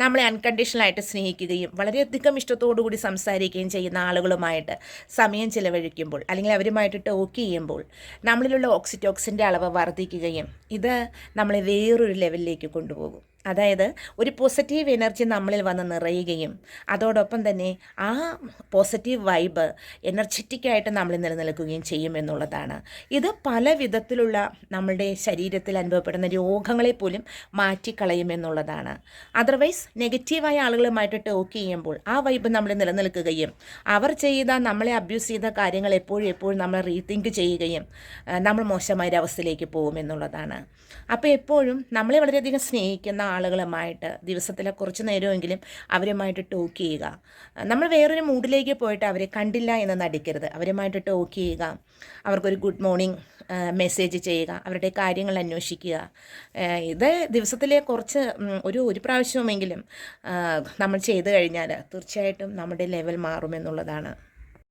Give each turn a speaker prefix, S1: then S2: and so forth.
S1: നമ്മളെ അൺകണ്ടീഷണലായിട്ട് സ്നേഹിക്കുകയും വളരെയധികം ഇഷ്ടത്തോടു കൂടി സംസാരിക്കുകയും ചെയ്യുന്ന ആളുകളുമായിട്ട് സമയം ചിലവഴിക്കുമ്പോൾ അല്ലെങ്കിൽ അവരുമായിട്ട് ടോക്ക് ചെയ്യുമ്പോൾ നമ്മളിലുള്ള ഓക്സിറ്റോക്സിൻ്റെ അളവ് വർദ്ധിക്കുകയും ഇത് നമ്മളെ വേറൊരു ലെവലിലേക്ക് കൊണ്ടുപോകും. അതായത് ഒരു പോസിറ്റീവ് എനർജി നമ്മളിൽ വന്ന് നിറയുകയും അതോടൊപ്പം തന്നെ ആ പോസിറ്റീവ് വൈബ് എനർജറ്റിക്കായിട്ട് നമ്മളിൽ നിലനിൽക്കുകയും ചെയ്യുമെന്നുള്ളതാണ്. ഇത് പല വിധത്തിലുള്ള നമ്മളുടെ ശരീരത്തിൽ അനുഭവപ്പെടുന്ന രോഗങ്ങളെ പോലും മാറ്റിക്കളയുമെന്നുള്ളതാണ്. അതർവൈസ് നെഗറ്റീവായ ആളുകളുമായിട്ട് ടോക്ക് ചെയ്യുമ്പോൾ ആ വൈബ് നമ്മൾ നിലനിൽക്കുകയും അവർ ചെയ്ത നമ്മളെ അബ്യൂസ് ചെയ്ത കാര്യങ്ങൾ എപ്പോഴും നമ്മൾ റീതിങ്ക് ചെയ്യുകയും നമ്മൾ മോശമായൊരവസ്ഥയിലേക്ക് പോകുമെന്നുള്ളതാണ്. അപ്പോൾ എപ്പോഴും നമ്മളെ വളരെയധികം സ്നേഹിക്കുന്ന ആളുകളുമായിട്ട് ദിവസത്തിലെ കുറച്ച് നേരമെങ്കിലും അവരുമായിട്ട് ടോക്ക് ചെയ്യുക. നമ്മൾ വേറൊരു മൂഡിലേക്ക് പോയിട്ട് അവരെ കണ്ടില്ല എന്ന് നടിക്കരുത്. അവരുമായിട്ട് ടോക്ക് ചെയ്യുക, അവർക്കൊരു ഗുഡ് മോർണിംഗ് മെസ്സേജ് ചെയ്യുക, അവരുടെ കാര്യങ്ങൾ അന്വേഷിക്കുക. ഇത് ദിവസത്തിലെ കുറച്ച് ഒരു പ്രാവശ്യമെങ്കിലും നമ്മൾ ചെയ്തു കഴിഞ്ഞാൽ തീർച്ചയായിട്ടും നമ്മുടെ ലെവൽ മാറുമെന്നുള്ളതാണ്.